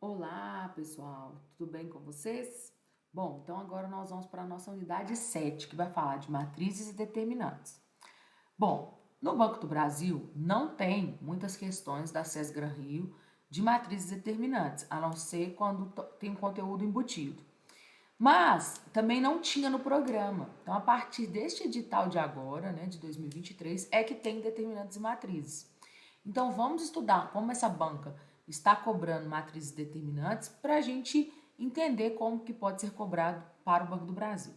Olá, pessoal, tudo bem com vocês? Bom, então agora nós vamos para a nossa unidade 7, que vai falar de matrizes e determinantes. Bom, no Banco do Brasil não tem muitas questões da SES-Gran Rio de matrizes e determinantes, a não ser quando tem conteúdo embutido. Mas também não tinha no programa. Então, a partir deste edital de agora, né, de 2023, é que tem determinantes e matrizes. Então, vamos estudar como essa banca está cobrando matrizes determinantes para a gente entender como que pode ser cobrado para o Banco do Brasil.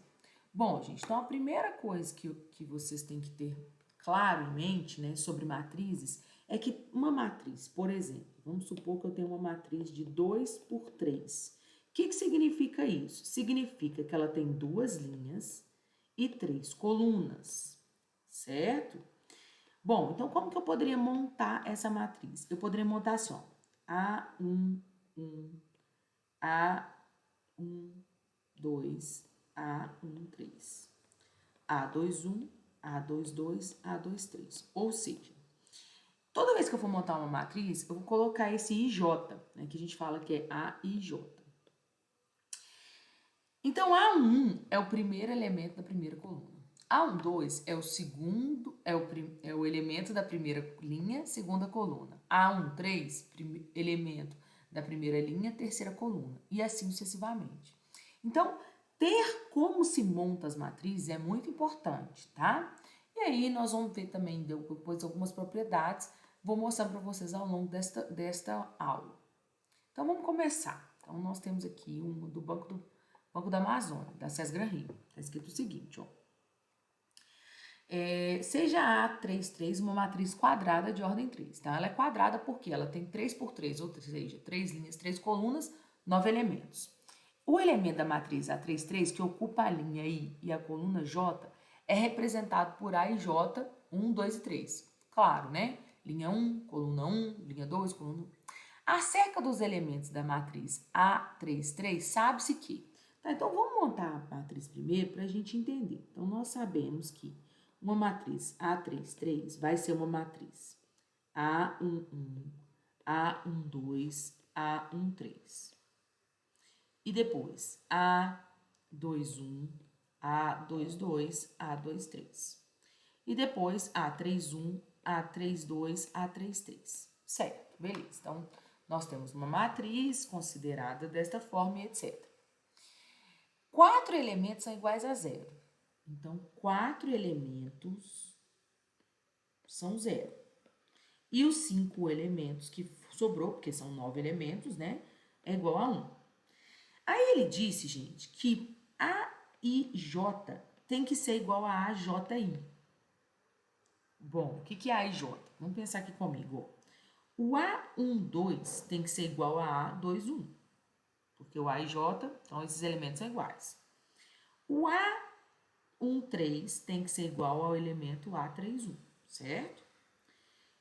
Bom, gente, então a primeira coisa que vocês têm que ter claro em mente, né, sobre matrizes é que uma matriz, por exemplo, vamos supor que eu tenho uma matriz de 2 por 3. O que significa isso? Significa que ela tem duas linhas e três colunas, certo? Bom, então como que eu poderia montar essa matriz? Eu poderia montar assim, ó, A1, 1, A1, 2, A1, 3. A2, 1, A2, 2, A2, 3. Ou seja, toda vez que eu for montar uma matriz, eu vou colocar esse IJ, né, que a gente fala que é AIJ. Então, A1 é o primeiro elemento da primeira coluna. A12 é o segundo, é o elemento da primeira linha, segunda coluna. A13, elemento da primeira linha, terceira coluna. E assim sucessivamente. Então, ter como se monta as matrizes é muito importante, tá? E aí, nós vamos ver também depois algumas propriedades. Vou mostrar para vocês ao longo desta aula. Então, vamos começar. Então, nós temos aqui um do Banco da Amazônia, da SES-Gran Rio. Está escrito o seguinte, ó. Seja A33 uma matriz quadrada de ordem 3, tá? Ela é quadrada porque ela tem 3 por 3, ou seja, 3 linhas, 3 colunas, 9 elementos. O elemento da matriz A33, que ocupa a linha I e a coluna J, é representado por A e J, 1, 2 e 3. Claro, né? Linha 1, coluna 1, linha 2, coluna 1. Acerca dos elementos da matriz A33, sabe-se que... Tá, então, vamos montar a matriz primeiro para a gente entender. Então, nós sabemos que uma matriz A33 vai ser uma matriz A11, A12, A13. E depois A21, A22, A23. E depois A31, A32, A33. Certo, beleza. Então, nós temos uma matriz considerada desta forma e etc. 4 elementos são iguais a zero. Então, 4 elementos são zero. E os 5 elementos que sobrou, porque são 9 elementos, né? É igual a 1. Aí ele disse, gente, que A I J tem que ser igual a AJI. Bom, o que é AIJ? Vamos pensar aqui comigo. O A12 tem que ser igual a A21, porque o A e J, então esses elementos são iguais. O A13 tem que ser igual ao elemento A31, certo?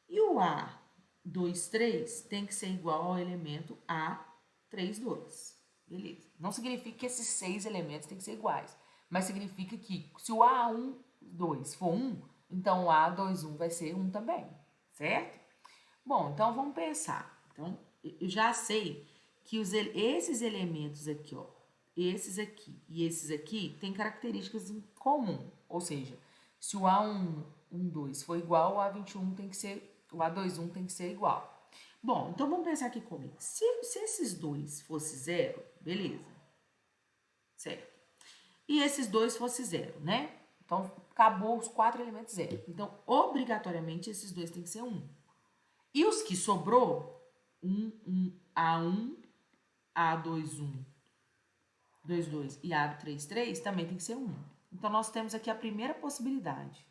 E o A23 tem que ser igual ao elemento A32. Beleza. Não significa que esses 6 elementos têm que ser iguais, mas significa que se o A12 for 1, então o A21 vai ser 1 também, certo? Bom, então vamos pensar. Então, eu já sei que esses elementos aqui, ó, esses aqui e esses aqui têm características em comum. Ou seja, se o A12 for igual, o A21 tem que ser, o A21 tem que ser igual. Bom, então vamos pensar aqui comigo. Se esses dois fossem zero, beleza. Certo. E esses dois fossem zero, né? Então, acabou os 4 elementos zero. Então, obrigatoriamente, esses dois têm que ser 1. E os que sobrou, A1, A21, 22 e A33, também tem que ser 1. Então, nós temos aqui a primeira possibilidade.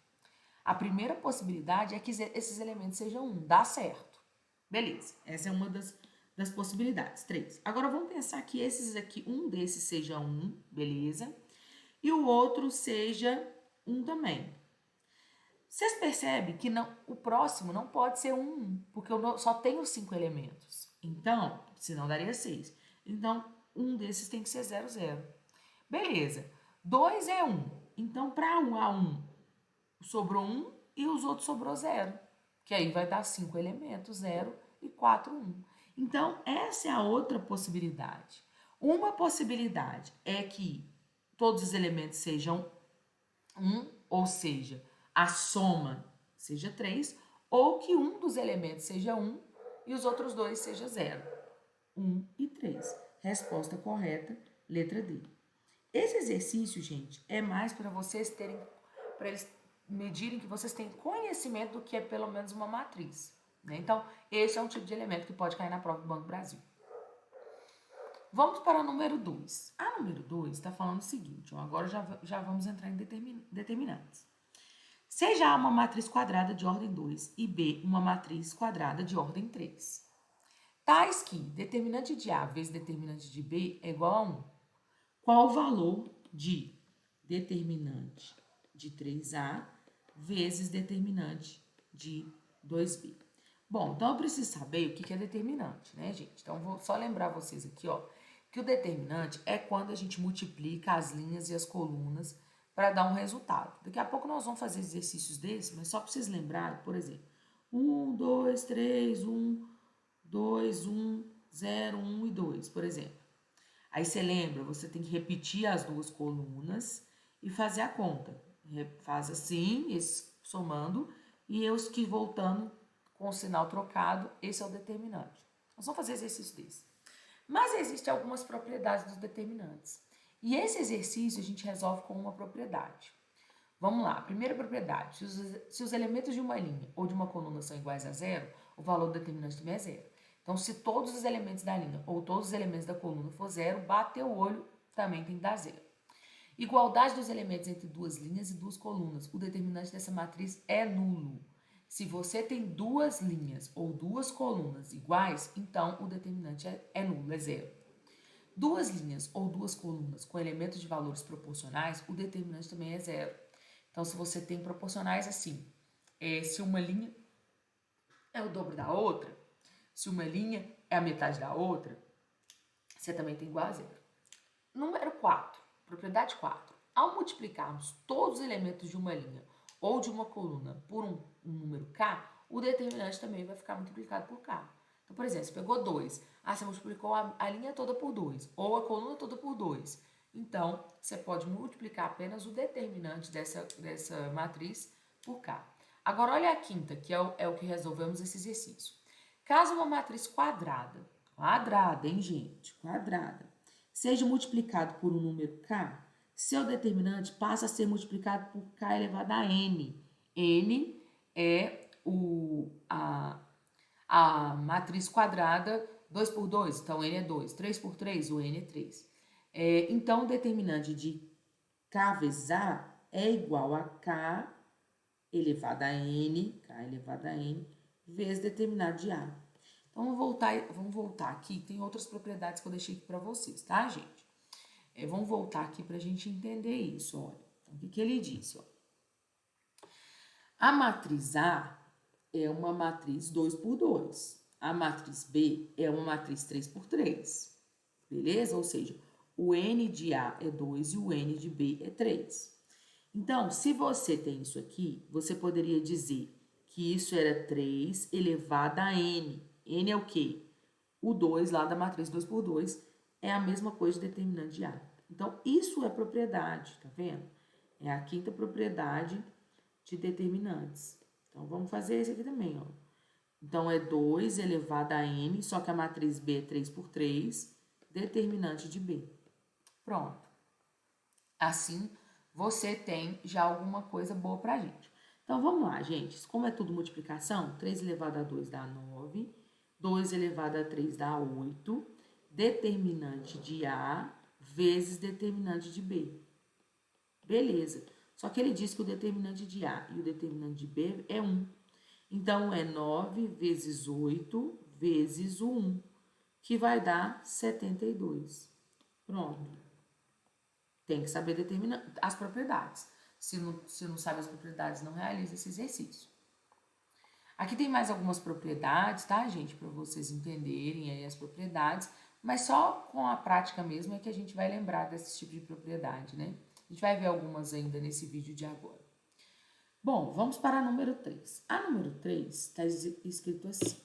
A primeira possibilidade é que esses elementos sejam 1. Dá certo. Beleza. Essa é uma das possibilidades. 3. Agora, vamos pensar que esses aqui, um desses seja 1, beleza? E o outro seja 1 também. Vocês percebem que não, o próximo não pode ser um, porque eu só tenho 5 elementos. Então, senão daria 6. Então, um desses tem que ser 0, 0. Beleza. 2 é 1. Então, para 1 a 1, sobrou 1 e os outros sobrou 0. Que aí vai dar 5 elementos, 0 e 4, 1. Então, essa é a outra possibilidade. Uma possibilidade é que todos os elementos sejam 1, ou seja, a soma seja 3, ou que um dos elementos seja 1 e os outros dois seja 0. 1 e 3. Resposta correta, letra D. Esse exercício, gente, é mais para vocês terem, para eles medirem que vocês têm conhecimento do que é pelo menos uma matriz. Né? Então, esse é um tipo de elemento que pode cair na prova do Banco do Brasil. Vamos para o número 2. A número 2 está falando o seguinte, ó, agora já vamos entrar em determinantes. Seja A uma matriz quadrada de ordem 2 e B uma matriz quadrada de ordem 3. Tais que determinante de A vezes determinante de B é igual a 1. Qual o valor de determinante de 3A vezes determinante de 2B? Bom, então eu preciso saber o que é determinante, né, gente? Então, vou só lembrar vocês aqui, ó, que o determinante é quando a gente multiplica as linhas e as colunas para dar um resultado. Daqui a pouco nós vamos fazer exercícios desses, mas só para vocês lembrarem, por exemplo, 1, 2, 3, 1, 2, 1, 0, 1 e 2, por exemplo. Aí você lembra, você tem que repetir as duas colunas e fazer a conta. Faz assim, somando, e os que voltando com o sinal trocado, esse é o determinante. Nós vamos fazer exercício desse. Mas existem algumas propriedades dos determinantes. E esse exercício a gente resolve com uma propriedade. Vamos lá, primeira propriedade. Se os elementos de uma linha ou de uma coluna são iguais a zero, o valor do determinante também é zero. Então, se todos os elementos da linha ou todos os elementos da coluna for zero, bater o olho também tem que dar zero. Igualdade dos elementos entre duas linhas e duas colunas. O determinante dessa matriz é nulo. Se você tem duas linhas ou duas colunas iguais, então o determinante é nulo, é zero. Duas linhas ou duas colunas com elementos de valores proporcionais, o determinante também é zero. Então, se você tem proporcionais assim, se uma linha é o dobro da outra, se uma linha é a metade da outra, você também tem igual a zero. Número 4, propriedade 4. Ao multiplicarmos todos os elementos de uma linha ou de uma coluna por um número k, o determinante também vai ficar multiplicado por k. Então, por exemplo, você pegou 2, você multiplicou a linha toda por 2, ou a coluna toda por 2. Então, você pode multiplicar apenas o determinante dessa matriz por k. Agora, olha a quinta, que é o que resolvemos esse exercício. Caso uma matriz quadrada, hein, gente? Quadrada, seja multiplicado por um número k, seu determinante passa a ser multiplicado por k elevado a n. N é a matriz quadrada 2 por 2, então n é 2. 3 por 3, o n é 3. Então, o determinante de k vezes a é igual a k elevado a n, vezes determinado de a. Então, vamos voltar aqui. Tem outras propriedades que eu deixei aqui para vocês, tá, gente? Vamos voltar aqui para a gente entender isso, olha. Então, o que ele disse, ó? A matriz A é uma matriz 2 por 2. A matriz B é uma matriz 3 por 3. Beleza? Ou seja, o n de A é 2 e o n de B é 3. Então, se você tem isso aqui, você poderia dizer que isso era 3 elevado a n. N é o quê? O 2 lá da matriz 2 por 2 é a mesma coisa de determinante de A. Então, isso é propriedade, tá vendo? É a quinta propriedade de determinantes. Então, vamos fazer esse aqui também, ó. Então, é 2 elevado a n, só que a matriz B é 3 por 3, determinante de B. Pronto. Assim, você tem já alguma coisa boa pra gente. Então, vamos lá, gente. Como é tudo multiplicação, 3 elevado a 2 dá 9, 2 elevado a 3 dá 8, determinante de A vezes determinante de B. Beleza. Só que ele diz que o determinante de A e o determinante de B é 1. Então, é 9 vezes 8 vezes o 1, que vai dar 72. Pronto. Tem que saber determinar as propriedades. Se não sabe as propriedades, não realiza esse exercício. Aqui tem mais algumas propriedades, tá, gente? Para vocês entenderem aí as propriedades. Mas só com a prática mesmo é que a gente vai lembrar desse tipo de propriedade, né? A gente vai ver algumas ainda nesse vídeo de agora. Bom, vamos para a número 3. A número 3 está escrito assim.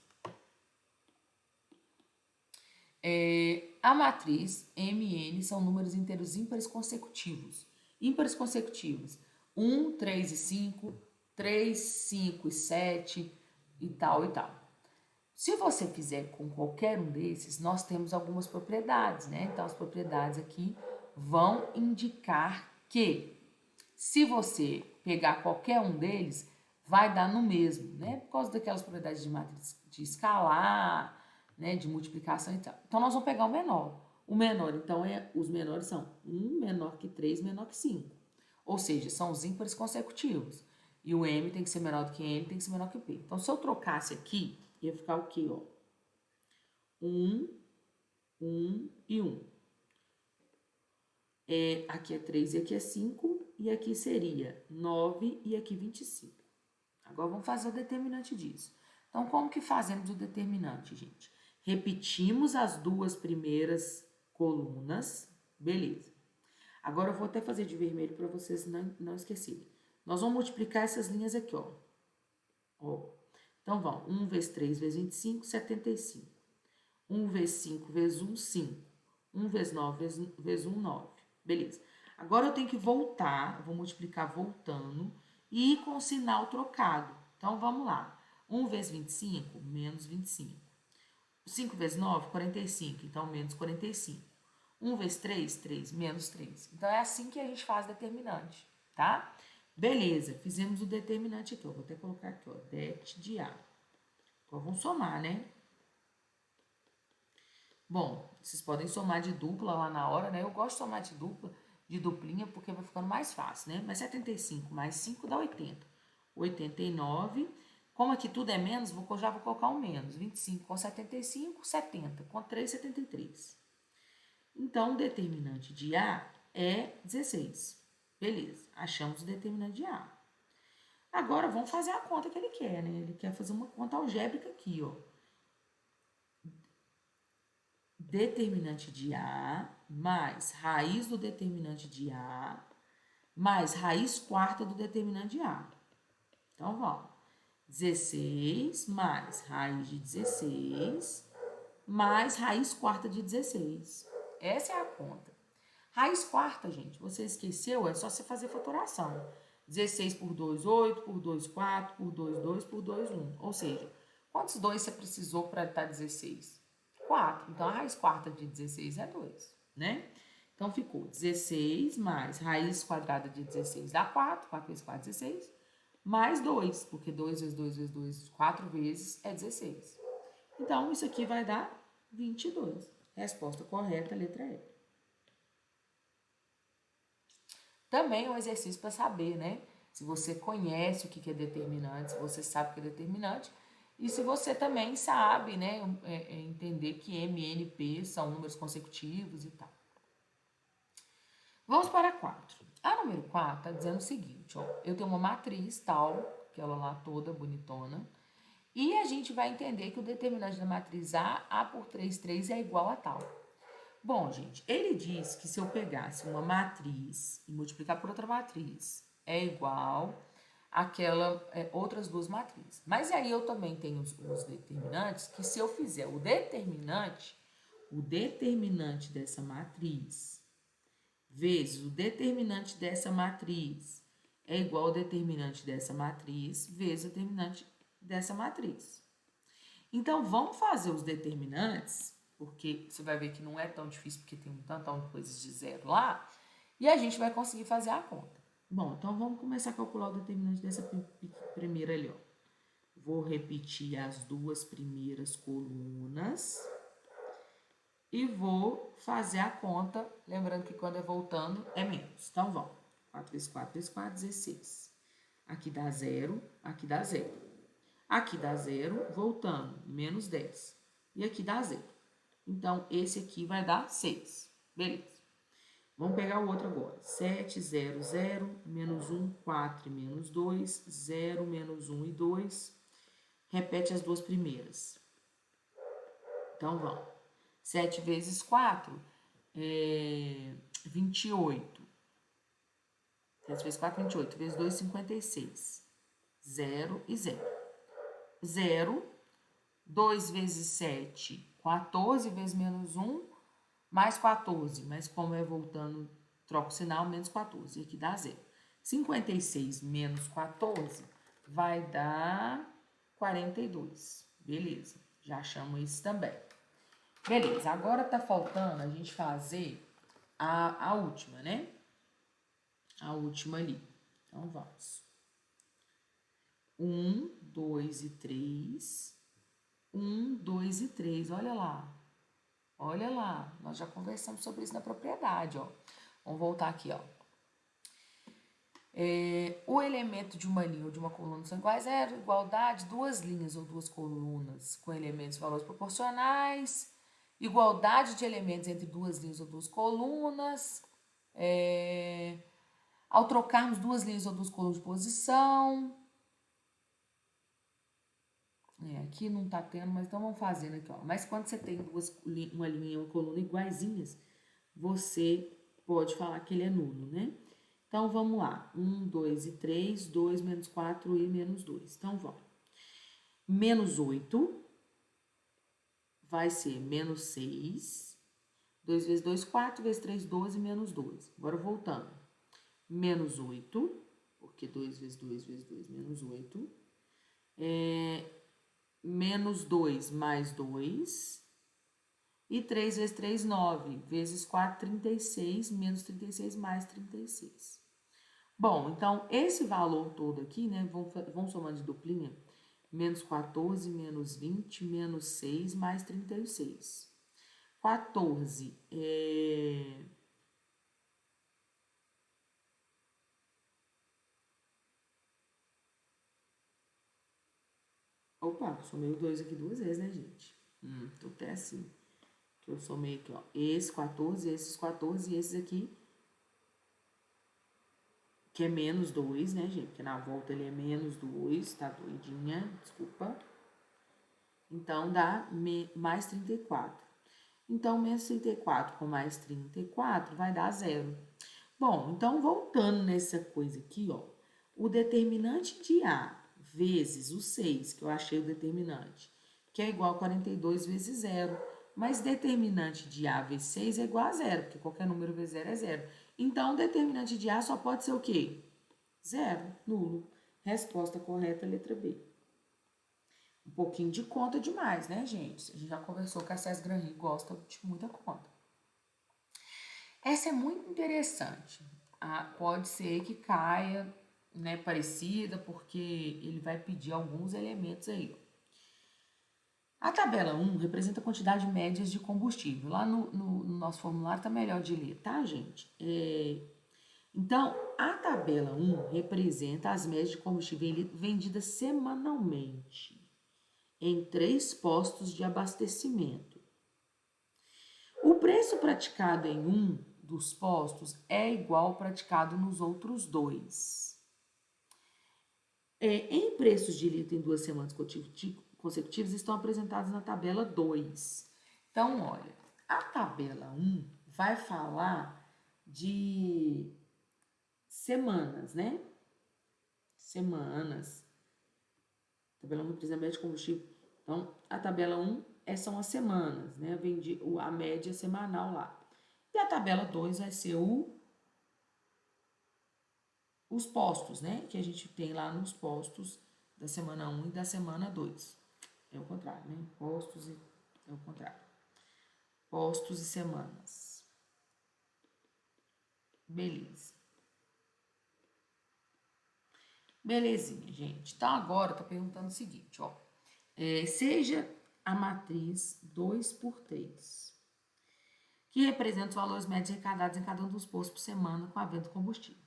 A matriz MN são números inteiros ímpares consecutivos. Ímpares consecutivos. 1, 3 e 5, 3, 5 e 7 e tal e tal. Se você fizer com qualquer um desses, nós temos algumas propriedades, né? Então, as propriedades aqui vão indicar que se você pegar qualquer um deles, vai dar no mesmo, né? Por causa daquelas propriedades de matriz de escalar, né? De multiplicação e tal. Então, nós vamos pegar o menor. O menor, então, os menores são 1 menor que 3, menor que 5. Ou seja, são os ímpares consecutivos. E o M tem que ser menor do que N, tem que ser menor que P. Então, se eu trocasse aqui, ia ficar o quê, ó? 1, 1 e 1. Aqui é 3 e aqui é 5. E aqui seria 9 e aqui 25. Agora vamos fazer o determinante disso. Então, como que fazemos o determinante, gente? Repetimos as duas primeiras colunas. Beleza. Agora eu vou até fazer de vermelho para vocês não esquecerem. Nós vamos multiplicar essas linhas aqui, ó. Então, vamos. 1 vezes 3 vezes 25, 75. 1 vezes 5 vezes 1, 5. 1 vezes 9 vezes 1, 9. Beleza. Agora eu tenho que voltar, eu vou multiplicar voltando e com o sinal trocado. Então, vamos lá. 1 vezes 25, menos 25. 5 vezes 9, 45. Então, menos 45. 1 vezes 3, 3, menos 3. Então, é assim que a gente faz determinante, tá? Beleza, fizemos o determinante aqui. Eu vou até colocar aqui, ó, det de A. Agora, vamos somar, né? Bom, vocês podem somar de dupla lá na hora, né? Eu gosto de somar de dupla, de duplinha, porque vai ficando mais fácil, né? Mas 75 mais 5 dá 80. 89. Como aqui tudo é menos, já vou colocar um menos. 25 com 75, 70. Com 3, 73. Então, o determinante de A é 16. Beleza, achamos o determinante de A. Agora, vamos fazer a conta que ele quer, né? Ele quer fazer uma conta algébrica aqui, ó. Determinante de A mais raiz do determinante de A mais raiz quarta do determinante de A. Então, vamos. 16 mais raiz de 16 mais raiz quarta de 16. Essa é a conta. Raiz quarta, gente, você esqueceu? É só você fazer fatoração. 16 por 2, 8, por 2, 4, por 2, 2, por 2, 1. Ou seja, quantos 2 você precisou para estar 16? 4. Então, a raiz quarta de 16 é 2, né? Então, ficou 16 mais raiz quadrada de 16 dá 4. 4 vezes 4, 16. Mais 2, porque 2 vezes 2 vezes 2, 4 vezes é 16. Então, isso aqui vai dar 22. Resposta correta, letra E. Também é um exercício para saber, né? Se você conhece o que é determinante, se você sabe o que é determinante, e se você também sabe, né, entender que M, N, P são números consecutivos e tal. Vamos para a 4. A número 4 está dizendo o seguinte, ó, eu tenho uma matriz tal, que ela lá toda bonitona, e a gente vai entender que o determinante da matriz A por 3, 3 é igual a tal. Bom, gente, ele diz que se eu pegasse uma matriz e multiplicar por outra matriz é igual àquela outras duas matrizes. Mas aí eu também tenho os determinantes que se eu fizer o determinante dessa matriz vezes o determinante dessa matriz é igual ao determinante dessa matriz vezes o determinante dessa matriz. Então, vamos fazer os determinantes, porque você vai ver que não é tão difícil, porque tem um tantão de coisas de zero lá, e a gente vai conseguir fazer a conta. Bom, então vamos começar a calcular o determinante dessa primeira ali, ó. Vou repetir as duas primeiras colunas e vou fazer a conta, lembrando que quando é voltando é menos. Então, vamos. 4 vezes 4 vezes 4, 16. Aqui dá 0, aqui dá 0. Aqui dá 0, voltando, menos 10. E aqui dá 0. Então, esse aqui vai dar 6. Beleza. Vamos pegar o outro agora. 7, 0, 0, menos 1, 4 e menos 2, 0, menos 1 e 2. Repete as duas primeiras. Então, vamos. 7 vezes 4 é 28. 7 vezes 4, 28. Vezes 2, 56. 0 e 0. 0. 2 vezes 7, 14 vezes menos 1, mais 14. Mas como é voltando, troco o sinal, menos 14. E aqui dá 0. 56 menos 14 vai dar 42. Beleza, já achamos isso também. Beleza, agora tá faltando a gente fazer a última, né? A última ali. Então, vamos. 1, 2 e 3. 1, 2 e 3. Olha lá. Olha lá. Nós já conversamos sobre isso na propriedade, ó. Vamos voltar aqui, ó. O elemento de uma linha ou de uma coluna são iguais a zero. Igualdade, duas linhas ou duas colunas com elementos e valores proporcionais. Igualdade de elementos entre duas linhas ou duas colunas. Ao trocarmos duas linhas ou duas colunas de posição. Aqui não tá tendo, mas então vamos fazendo aqui, ó. Mas quando você tem uma linha e uma coluna iguaizinhas, você pode falar que ele é nulo, né? Então, vamos lá. 1, 2 e 3, 2 menos 4 e menos 2. Então, vamos. Menos 8 vai ser menos 6. 2 vezes 2, 4, vezes 3, 12, menos 2. Agora, voltando. Menos 8, porque 2 vezes 2 vezes 2, menos 8. Menos 2 mais 2. E 3 vezes 3, 9. Vezes 4, 36. Menos 36 mais 36. Bom, então, esse valor todo aqui, né, vamos somando de duplinha, menos 14, menos 20, menos 6, mais 36. 14 Opa, somei o 2 aqui duas vezes, né, gente? Tô até assim. Que eu somei aqui, ó, esse 14, esses 14 e esses aqui, que é menos 2, né, gente? Porque na volta ele é menos 2, tá doidinha, desculpa. Então, dá mais 34. Então, menos 34 com mais 34 vai dar 0. Bom, então, voltando nessa coisa aqui, ó. O determinante de A vezes o 6, que eu achei o determinante, que é igual a 42 vezes 0. Mas determinante de A vezes 6 é igual a 0, porque qualquer número vezes 0 é 0. Então, o determinante de A só pode ser o quê? 0, nulo. Resposta correta, letra B. Um pouquinho de conta demais, né, gente? A gente já conversou que a Cés Granri gosta de muita conta. Essa é muito interessante. Pode ser que caia, né, parecida, porque ele vai pedir alguns elementos aí. A tabela 1 representa a quantidade média de combustível. Lá no nosso formulário tá melhor de ler, tá, gente? Então, a tabela 1 representa as médias de combustível vendidas semanalmente em 3 postos de abastecimento. O preço praticado em um dos postos é igual ao praticado nos outros 2. Em preços de litro em 2 semanas consecutivas estão apresentados na tabela 2. Então, olha, a tabela 1 vai falar de semanas, né? Semanas. Tabela 1 representa a média de combustível. Então, a tabela 1 são as semanas, né? A média semanal lá. E a tabela 2 vai ser os postos, né? Que a gente tem lá nos postos da semana 1 e da semana 2. É o contrário, né? Postos e... é o contrário. Postos e semanas. Beleza. Belezinha, gente. Então, agora tá perguntando o seguinte, ó. Seja a matriz 2 por 3, que representa os valores médios arrecadados em cada um dos postos por semana com a venda do combustível.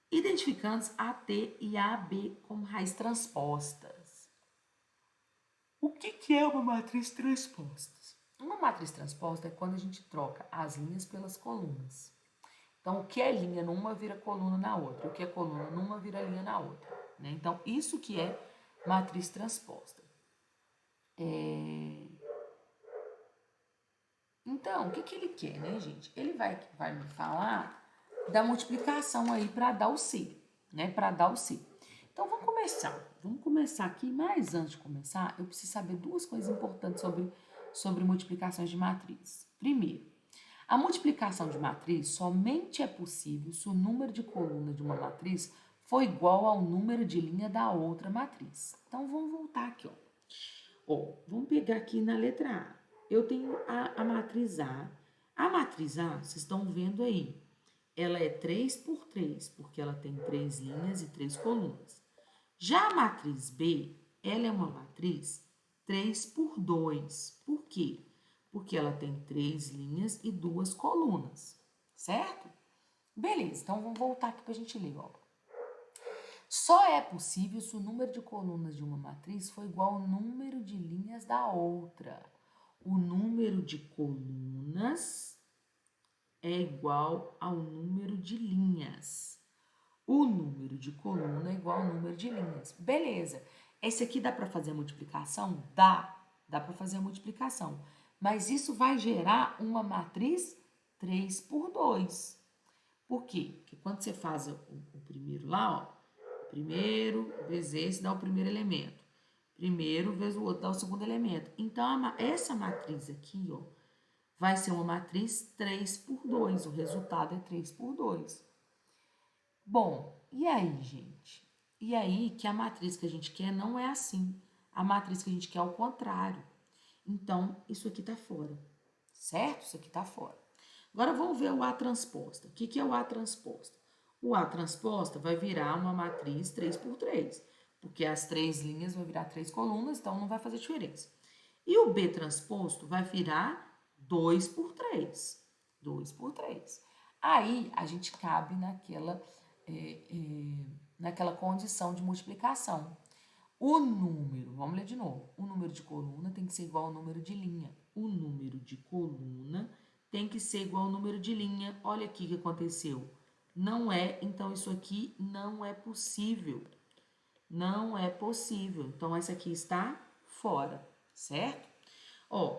Identificando AT e AB como raízes transpostas. O que é uma matriz transposta? Uma matriz transposta é quando a gente troca as linhas pelas colunas. Então, o que é linha numa vira coluna na outra. O que é coluna numa vira linha na outra. Né? Então, isso que é matriz transposta. Então, o que ele quer, né, gente? Ele vai me falar da multiplicação aí para dar o C, né? Para dar o C. Então, vamos começar. vamos começar aqui, mas antes de começar, eu preciso saber duas coisas importantes sobre multiplicações de matriz. Primeiro, a multiplicação de matriz somente é possível se o número de coluna de uma matriz for igual ao número de linha da outra matriz. Então, vamos voltar aqui, ó. Vamos pegar aqui na letra A. Eu tenho a matriz A. A matriz A, vocês estão vendo aí, ela é 3 por 3, porque ela tem 3 linhas e 3 colunas. Já a matriz B, ela é uma matriz 3 por 2. Por quê? Porque ela tem 3 linhas e 2 colunas, certo? Beleza, então vamos voltar aqui para a gente ler, ó. Só é possível se o número de colunas de uma matriz for igual ao número de linhas da outra. O número de colunas é igual ao número de linhas. O número de coluna é igual ao número de linhas. Beleza. Esse aqui dá para fazer a multiplicação? Dá para fazer a multiplicação. Mas isso vai gerar uma matriz 3 por 2. Por quê? Porque quando você faz o primeiro lá, ó, primeiro vezes esse dá o primeiro elemento. Primeiro vezes o outro dá o segundo elemento. Então, essa matriz aqui, ó, vai ser uma matriz 3 por 2. O resultado é 3 por 2. Bom, e aí, gente? E aí que a matriz que a gente quer não é assim. A matriz que a gente quer é o contrário. Então, isso aqui tá fora, certo? Isso aqui tá fora. Agora, vamos ver o A transposta. O que é o A transposta? O A transposta vai virar uma matriz 3 por 3, porque as 3 linhas vão virar 3 colunas, então não vai fazer diferença. E o B transposto vai virar 2 por 3. 2 por 3. Aí, a gente cabe naquela condição de multiplicação. O número, vamos ler de novo, o número de coluna tem que ser igual ao número de linha. O número de coluna tem que ser igual ao número de linha. Olha aqui o que aconteceu. Não é, então isso aqui não é possível. Não é possível. Então, essa aqui está fora, certo?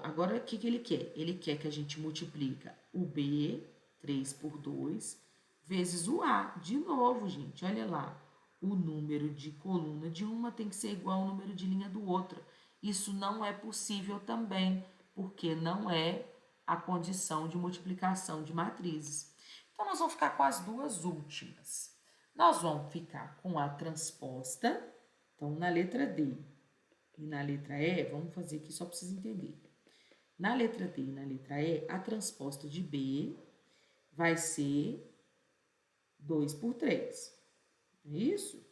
Agora o que ele quer? Ele quer que a gente multiplica o B, 3 por 2, vezes o A. De novo, gente, olha lá. O número de coluna de uma tem que ser igual ao número de linha do outro. Isso não é possível também, porque não é a condição de multiplicação de matrizes. Então, nós vamos ficar com as duas últimas. Nós vamos ficar com a transposta. Então, na letra D e na letra E, vamos fazer aqui só para vocês entenderem. Na letra D e na letra E, a transposta de B vai ser 2 por 3. É isso?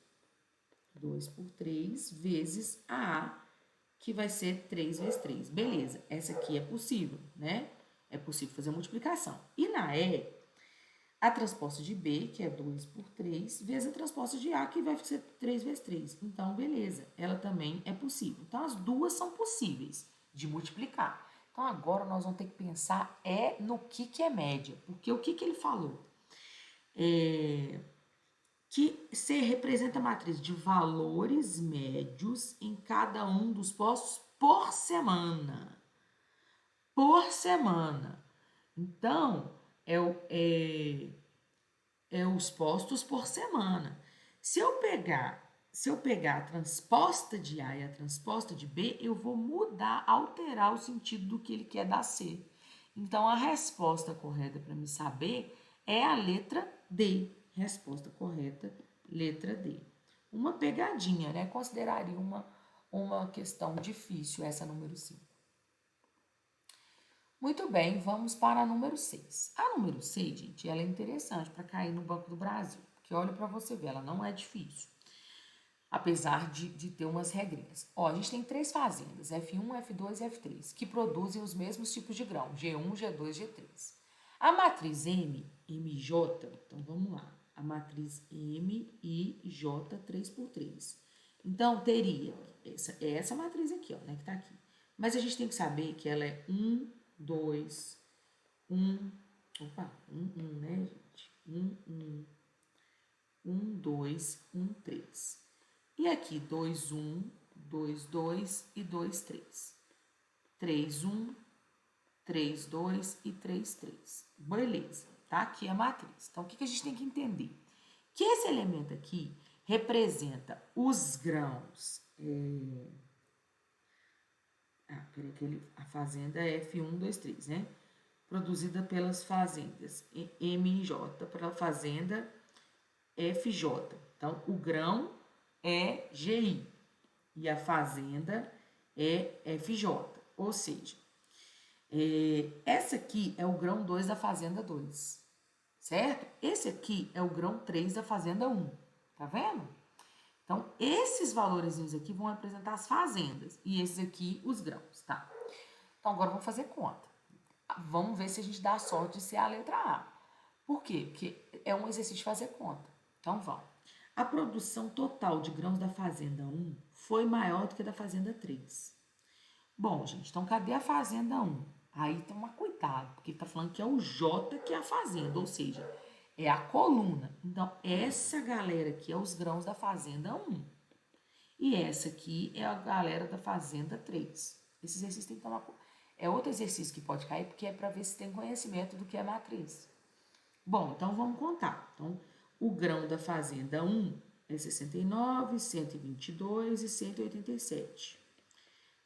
2 por 3 vezes a A, que vai ser 3 vezes 3. Beleza, essa aqui é possível, né? É possível fazer a multiplicação. E na E, a transposta de B, que é 2 por 3, vezes a transposta de A, que vai ser 3 vezes 3. Então, beleza, ela também é possível. Então, as duas são possíveis de multiplicar. Então, agora nós vamos ter que pensar no que é média. Porque o que ele falou? Que C representa a matriz de valores médios em cada um dos postos por semana. Por semana. Então, os postos por semana. Se eu pegar a transposta de A e a transposta de B, eu vou alterar o sentido do que ele quer dar C. Então, a resposta correta para me saber é a letra D. Resposta correta, letra D. Uma pegadinha, né? Consideraria uma questão difícil essa número 5. Muito bem, vamos para a número 6. A número 6, gente, ela é interessante para cair no Banco do Brasil, porque olha para você ver, ela não é difícil, apesar de ter umas regrinhas. A gente tem 3 fazendas, F1, F2 e F3, que produzem os mesmos tipos de grão, G1, G2, G3. A matriz M, MJ, então vamos lá, a matriz M e J 3 por 3. Então, teria essa matriz aqui, ó, né, que tá aqui. Mas a gente tem que saber que ela é 1, 2, 1, 1, né, gente? 1, 2, 1, 3. E aqui, 2, 1, 2, 2 e 2, 3. 3, 1, 3, 2 e 3, 3. Beleza, tá? Aqui é a matriz. Então, o que a gente tem que entender? Que esse elemento aqui, representa os grãos. A fazenda é F1, 2, 3, né? Produzida pelas fazendas M e J, pela fazenda FJ. Então, o grão é GI e a fazenda é FJ. Ou seja, essa aqui é o grão 2 da fazenda 2, certo? Esse aqui é o grão 3 da fazenda 1, tá vendo? Então, esses valores aqui vão representar as fazendas e esses aqui os grãos, tá? Então, agora vamos fazer conta. Vamos ver se a gente dá a sorte de ser a letra A. Por quê? Porque é um exercício de fazer conta. Então, vamos. A produção total de grãos da fazenda 1 foi maior do que a da fazenda 3. Bom, gente, então cadê a fazenda 1? Aí toma cuidado, porque tá falando que é o J que é a fazenda, ou seja, é a coluna. Então, essa galera aqui é os grãos da fazenda 1. E essa aqui é a galera da fazenda 3. Esse exercício tem que tomar cuidado. É outro exercício que pode cair, porque é para ver se tem conhecimento do que é matriz. Bom, então vamos contar. Então, o grão da fazenda 1 é 69, 122 e 187.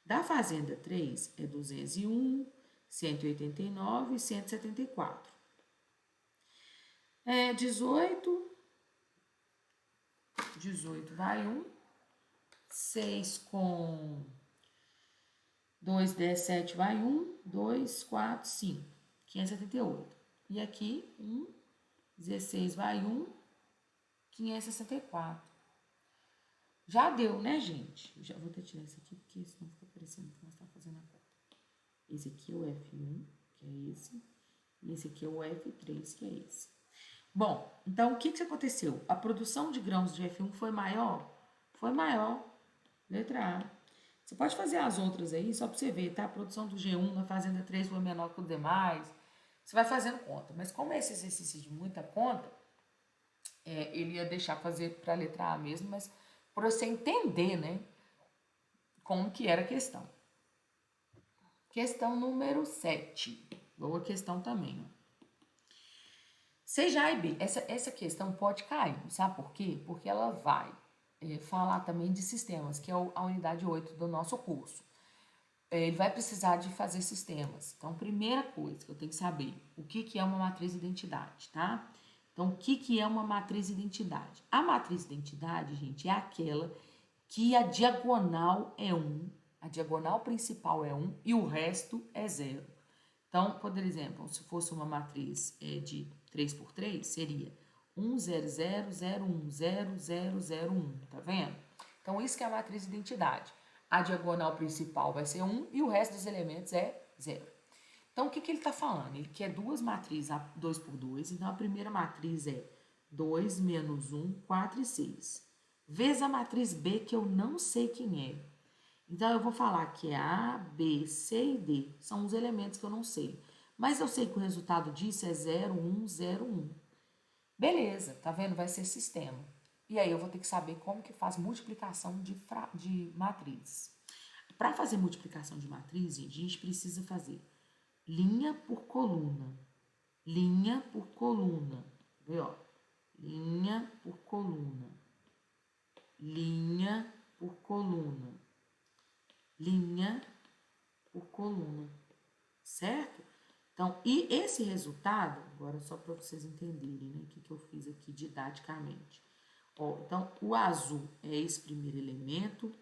Da fazenda 3 é 201, 189 e 174. 18 vai 1, 6 com 2, 10, 7 vai 1, 2, 4, 5, 578. E aqui, 1, 16 vai 1, 564. Já deu, né, gente? Eu já vou até tirar isso aqui, porque senão fica parecendo que nós estamos fazendo a conta. Esse aqui é o F1, que é esse. E esse aqui é o F3, que é esse. Bom, então o que aconteceu? A produção de grãos de F1 foi maior? Foi maior. Letra A. Você pode fazer as outras aí, só para você ver, tá? A produção do G1 na fazenda 3 foi menor que o demais. Você vai fazendo conta. Mas como esse exercício de muita conta, ele ia deixar fazer para a letra A mesmo, mas para você entender, né, como que era a questão. Questão número 7. Boa questão também, ó. Seja A e B. Essa questão pode cair, sabe por quê? Porque ela vai falar também de sistemas, que é a unidade 8 do nosso curso. Ele vai precisar de fazer sistemas. Então, primeira coisa que eu tenho que saber, o que é uma matriz identidade, tá? Então, o que é uma matriz identidade? A matriz identidade, gente, é aquela que a diagonal é 1, a diagonal principal é 1 e o resto é 0. Então, por exemplo, se fosse uma matriz de 3 por 3, seria 1, 0, 0, 0, 1, 0, 0, 0, 1, tá vendo? Então, isso que é a matriz identidade. A diagonal principal vai ser 1 e o resto dos elementos é 0. Então, o que ele está falando? Ele quer duas matrizes 2 por 2, então a primeira matriz é 2 menos 1, 4 e 6. Vezes a matriz B, que eu não sei quem é. Então, eu vou falar que é A, B, C e D. São os elementos que eu não sei. Mas eu sei que o resultado disso é 0, 1, 0, 1. Beleza, tá vendo? Vai ser sistema. E aí eu vou ter que saber como que faz multiplicação de matrizes. Para fazer multiplicação de matrizes, a gente precisa fazer linha por coluna. Linha por coluna. Vê, ó. Linha por coluna. Linha por coluna. Linha por coluna, certo? Então, e esse resultado, agora só para vocês entenderem, né, o que eu fiz aqui didaticamente. Ó, então, o azul é esse primeiro elemento,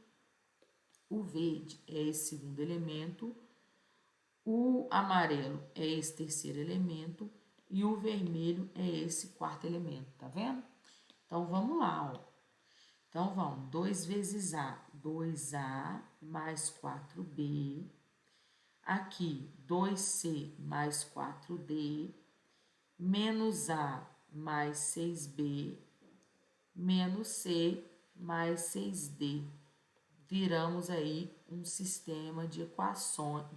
o verde é esse segundo elemento, o amarelo é esse terceiro elemento e o vermelho é esse quarto elemento, tá vendo? Então, vamos lá, ó. Então, vamos, 2 vezes A, 2A mais 4B. Aqui, 2C mais 4D, menos A mais 6B, menos C mais 6D. Viramos aí um sistema de equações.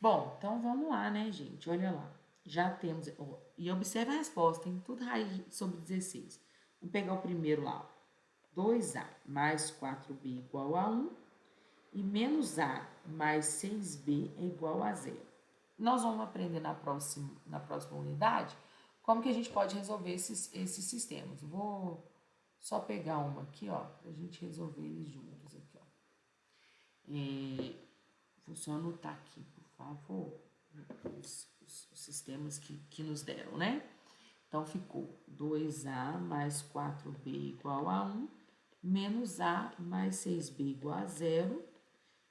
Bom, então vamos lá, né, gente? Olha lá. Já temos... Ó, e observe a resposta, tem tudo raiz sobre 16. Vamos pegar o primeiro lá. 2A mais 4B igual a 1 e menos A mais 6B é igual a 0. Nós vamos aprender na próxima unidade como que a gente pode resolver esses sistemas. Vou só pegar uma aqui, ó, para a gente resolver eles juntos aqui, ó. Vou só anotar aqui, por favor, os sistemas que nos deram, né? Então, ficou 2A mais 4B igual a 1, menos A mais 6B igual a 0.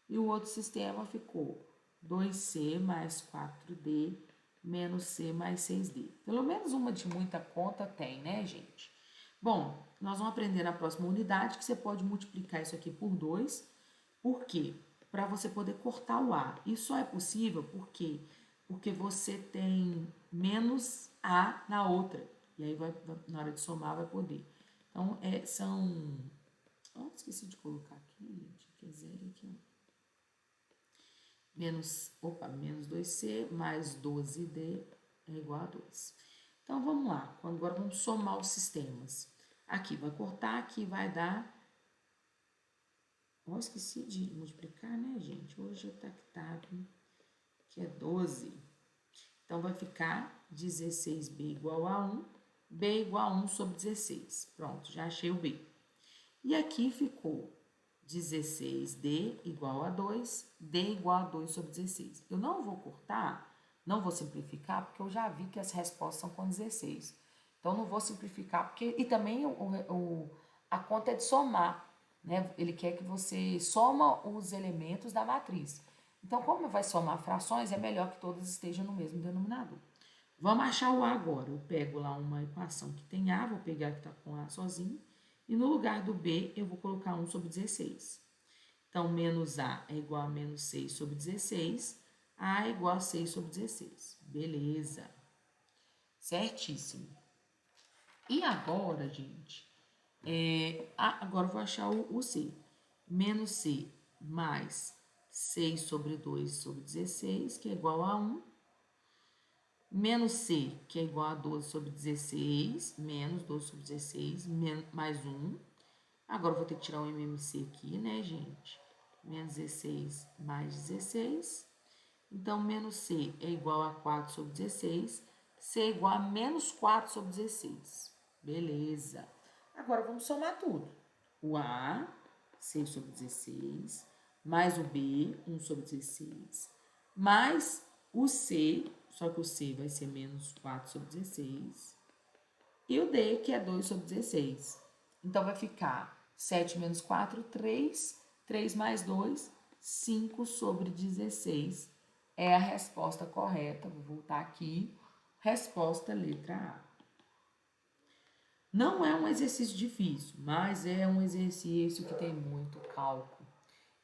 E o outro sistema ficou 2C mais 4D menos C mais 6D. Pelo menos uma de muita conta tem, né, gente? Bom, nós vamos aprender na próxima unidade que você pode multiplicar isso aqui por 2. Por quê? Para você poder cortar o A. Isso só é possível porque você tem menos A na outra. E aí, na hora de somar, vai poder. Então, são... Oh, esqueci de colocar aqui, gente. Aqui é 0 e aqui é 1. Menos 2C mais 12D é igual a 2. Então, vamos lá. Agora, vamos somar os sistemas. Aqui vai cortar, aqui vai dar... Oh, esqueci de multiplicar, né, gente? Hoje é tactado, que é 12. Então, vai ficar 16B igual a 1, B igual a 1 sobre 16. Pronto, já achei o B. E aqui ficou 16D igual a 2, D igual a 2 sobre 16. Eu não vou cortar, não vou simplificar, porque eu já vi que as respostas são com 16. Então, não vou simplificar, porque... E também a conta é de somar, né? Ele quer que você soma os elementos da matriz. Então, como vai somar frações, é melhor que todas estejam no mesmo denominador. Vamos achar o A agora. Eu pego lá uma equação que tem A, vou pegar que está com A sozinho, e no lugar do B eu vou colocar 1 sobre 16. Então, menos A é igual a menos 6 sobre 16, A é igual a 6 sobre 16. Beleza. Certíssimo. E agora, gente, agora eu vou achar o C. Menos C mais 6 sobre 2 sobre 16, que é igual a 1. Menos C, que é igual a 12 sobre 16, menos 12 sobre 16, mais 1. Agora eu vou ter que tirar o MMC aqui, né, gente? Menos 16 mais 16. Então, menos C é igual a 4 sobre 16. C é igual a menos 4 sobre 16. Beleza. Agora, vamos somar tudo. O A, 6 sobre 16, mais o B, 1 sobre 16, mais o C, só que o C vai ser menos 4 sobre 16, e o D, que é 2 sobre 16. Então, vai ficar 7 menos 4, 3. 3 mais 2, 5 sobre 16. É a resposta correta. Vou voltar aqui. Resposta letra A. Não é um exercício difícil, mas é um exercício que tem muito cálculo.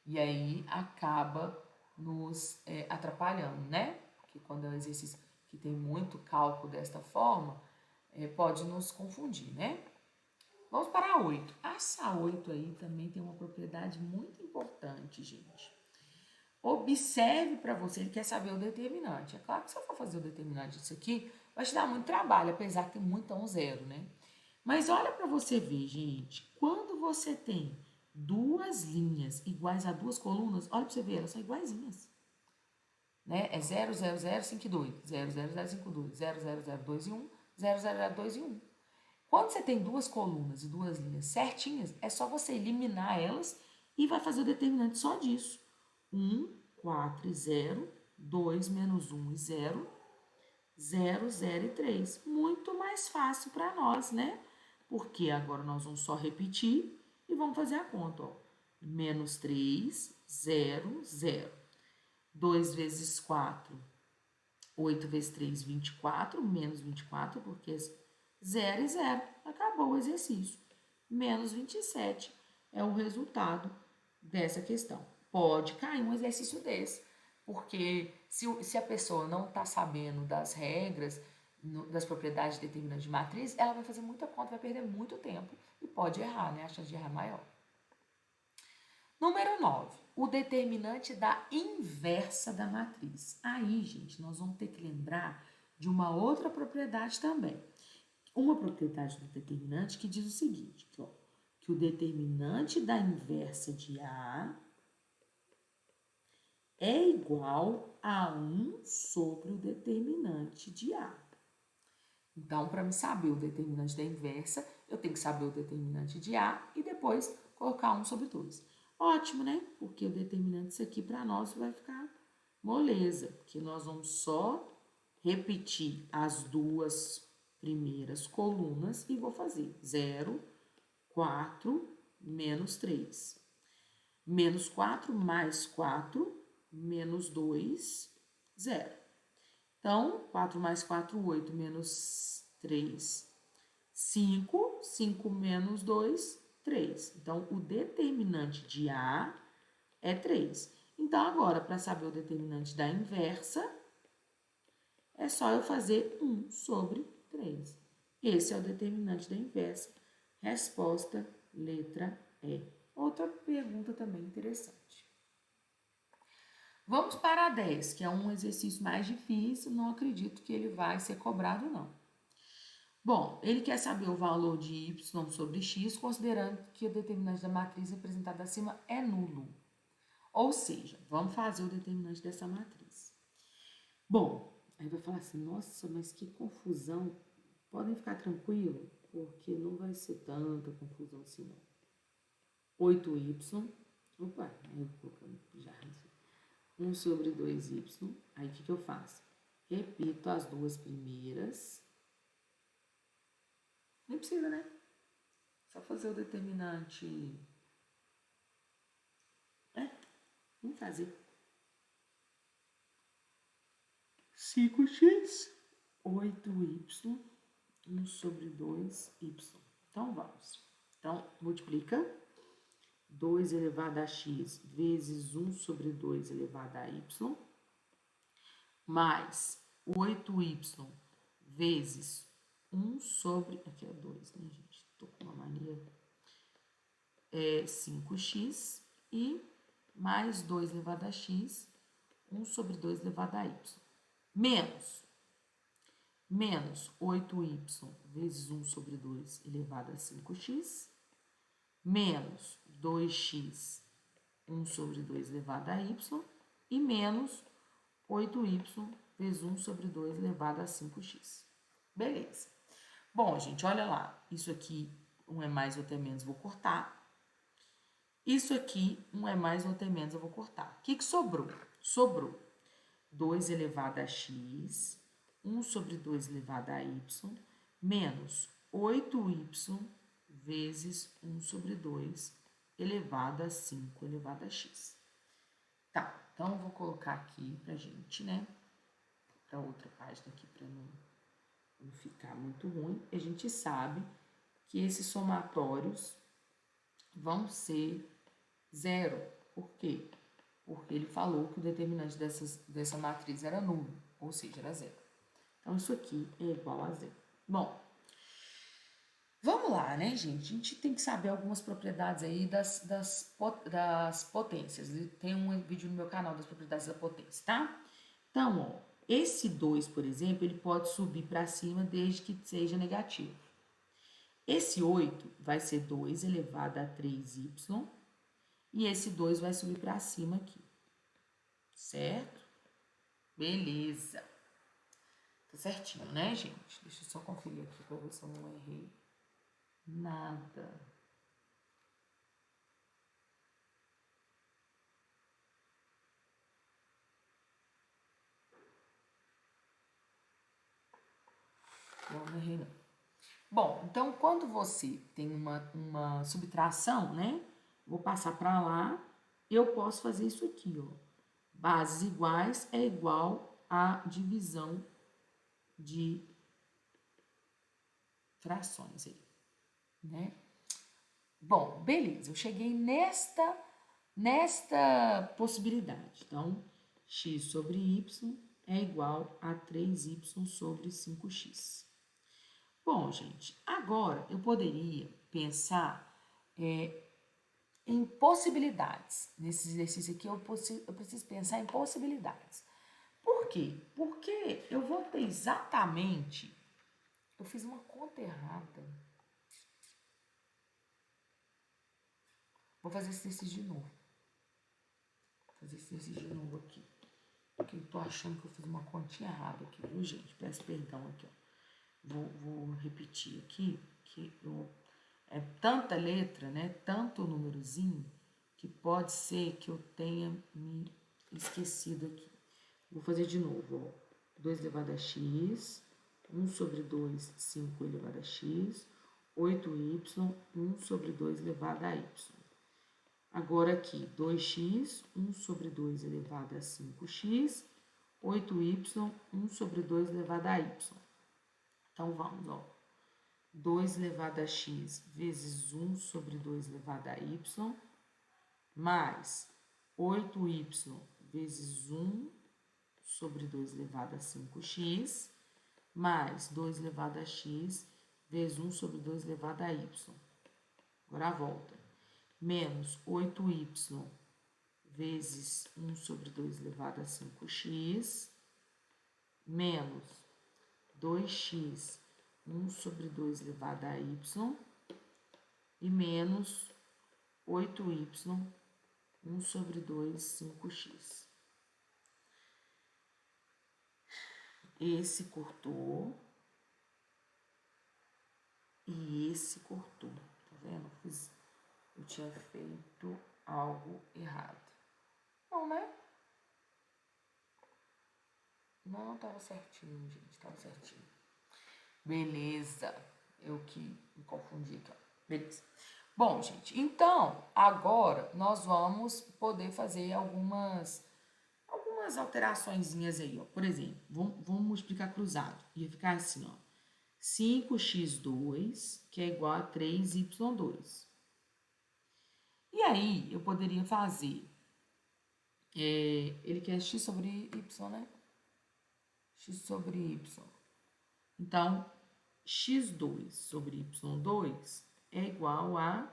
E aí acaba nos atrapalhando, né? Porque quando é um exercício que tem muito cálculo desta forma, pode nos confundir, né? Vamos para a 8. Essa 8 aí também tem uma propriedade muito importante, gente. Observe para você, ele quer saber o determinante. É claro que se eu for fazer o determinante disso aqui, vai te dar muito trabalho, apesar que tem muito um zero, né? Mas olha para você ver, gente. Quando você tem duas linhas iguais a duas colunas, olha para você ver, elas são iguaizinhas. Né? É 0, 0, 0, 5 e 2. 0, 0, 0, 5, 2. 0, 0, 0, 2 e 1. 0, 0, 0, 2 e 1. Quando você tem duas colunas e duas linhas certinhas, é só você eliminar elas e vai fazer o determinante só disso. 1, 4 e 0, 2 menos 1 e 0, 0, 0 e 3. Muito mais fácil para nós, né? Porque agora nós vamos só repetir e vamos fazer a conta. Ó. Menos 3, 0, 0. 2 vezes 4, 8 vezes 3, 24, menos 24, porque 0 e 0. Acabou o exercício. Menos 27 é o resultado dessa questão. Pode cair um exercício desse, porque se a pessoa não está sabendo das regras, das propriedades determinantes de matriz, ela vai fazer muita conta, vai perder muito tempo e pode errar, né? A chance de errar é maior. Número 9. O determinante da inversa da matriz. Aí, gente, nós vamos ter que lembrar de uma outra propriedade também. Uma propriedade do determinante que diz o seguinte, que o determinante da inversa de A é igual a 1 sobre o determinante de A. Então, para me saber o determinante da inversa, eu tenho que saber o determinante de A e depois colocar 1 sobre 2. Ótimo, né? Porque o determinante disso aqui para nós vai ficar moleza, porque nós vamos só repetir as duas primeiras colunas e vou fazer 0, 4, menos 3. Menos 4 mais 4, menos 2, 0. Então, 4 mais 4, 8, menos 3, 5. 5 menos 2, 3. Então, o determinante de A é 3. Então, agora, para saber o determinante da inversa, é só eu fazer 1 sobre 3. Esse é o determinante da inversa. Resposta, letra E. Outra pergunta também interessante. Vamos para a 10, que é um exercício mais difícil, não acredito que ele vai ser cobrado, não. Bom, ele quer saber o valor de y sobre x, considerando que o determinante da matriz representada acima é nulo. Ou seja, vamos fazer o determinante dessa matriz. Bom, aí vai falar assim, nossa, mas que confusão. Podem ficar tranquilos, porque não vai ser tanta confusão assim, não. 8y, opa, aí eu colocando já 1 sobre 2y, aí o que eu faço? Repito as duas primeiras. Nem precisa, né? Só fazer o determinante. Vamos fazer. 5x, 8y, 1 sobre 2y. Então, vamos. Então, multiplica 2 elevado a x vezes 1 sobre 2 elevado a y, mais 8y vezes 1 sobre... Aqui é 2, né, gente? Tô com uma mania. 5x e mais 2 elevado a x, 1 sobre 2 elevado a y. Menos 8y vezes 1 sobre 2 elevado a 5x, menos 2x, 1 sobre 2 elevado a y, e menos 8y vezes 1 sobre 2 elevado a 5x. Beleza. Bom, gente, olha lá. Isso aqui, um é mais, outro é menos, vou cortar. Isso aqui, um é mais, outro é menos, eu vou cortar. O que sobrou? Sobrou 2 elevado a x, 1 sobre 2 elevado a y, menos 8y vezes 1 sobre 2 elevado a 5 elevado a x. Tá, então eu vou colocar aqui pra gente, né? Pra outra página aqui, pra não ficar muito ruim. A gente sabe que esses somatórios vão ser 0. Por quê? Porque ele falou que o determinante dessa matriz era nulo, ou seja, era 0. Então, isso aqui é igual a 0. Bom, vamos lá, né, gente? A gente tem que saber algumas propriedades aí das potências. Tem um vídeo no meu canal das propriedades da potência, tá? Então, ó, esse 2, por exemplo, ele pode subir para cima desde que seja negativo. Esse 8 vai ser 2 elevado a 3y, e esse 2 vai subir para cima aqui. Certo? Beleza. Tá certinho, né, gente? Deixa eu só conferir aqui para ver se eu não errei nada. Não errei, não. Bom, então, quando você tem uma subtração, né? Vou passar para lá, eu posso fazer isso aqui, ó. Bases iguais é igual a divisão de frações aí, né? Bom, beleza, eu cheguei nesta possibilidade. Então, x sobre y é igual a 3y sobre 5x. Bom, gente, agora eu poderia pensar em possibilidades. Nesse exercício aqui, eu preciso pensar em possibilidades. Por quê? Porque eu vou ter exatamente... Eu fiz uma conta errada. Vou fazer esse exercício de novo. Vou fazer esse exercício de novo aqui. Porque eu tô achando que eu fiz uma continha errada aqui, viu, gente? Peço perdão aqui, ó. vou repetir aqui, que é tanta letra, né? Tanto númerozinho, que pode ser que eu tenha me esquecido aqui. Vou fazer de novo, ó. 2 elevado a x, 1 sobre 2, 5 elevado a x, 8y, 1 sobre 2 elevado a y. Agora aqui, 2x, 1 sobre 2 elevado a 5x, 8y, 1 sobre 2 elevado a y. Então, vamos, ó. 2 elevado a x vezes 1 sobre 2 elevado a y, mais 8y vezes 1 sobre 2 elevado a 5x, mais 2 elevado a x vezes 1 sobre 2 elevado a y. Agora a volta. Menos 8y vezes 1 sobre 2 elevado a 5x, menos 2x, 1 sobre 2 elevado a y, e menos 8y, 1 sobre 2, 5x. Esse cortou e esse cortou. Tá vendo? Eu tinha feito algo errado. Não, né? Não, tava certinho, gente. Tava certinho. Beleza. Eu que me confundi aqui, ó. Beleza. Bom, gente, então, agora nós vamos poder fazer algumas alteraçõezinhas aí, ó. Por exemplo, vamos multiplicar cruzado. Ia ficar assim, ó. 5x2, que é igual a 3y2. E aí, eu poderia fazer... ele quer x sobre y, né? X sobre y. Então, x2 sobre y2 é igual a...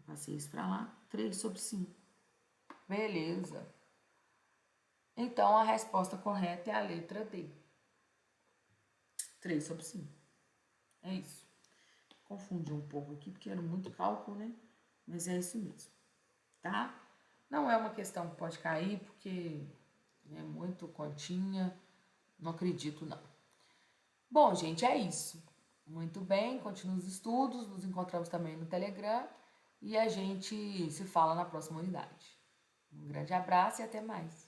Passei isso para lá. 3 sobre 5. Beleza. Então, a resposta correta é a letra D. 3 sobre 5. É isso. Confundi um pouco aqui, porque era muito cálculo, né? Mas é isso mesmo, tá? Não é uma questão que pode cair, porque é muito continha. Não acredito, não. Bom, gente, é isso. Muito bem, continua os estudos. Nos encontramos também no Telegram. E a gente se fala na próxima unidade. Um grande abraço e até mais.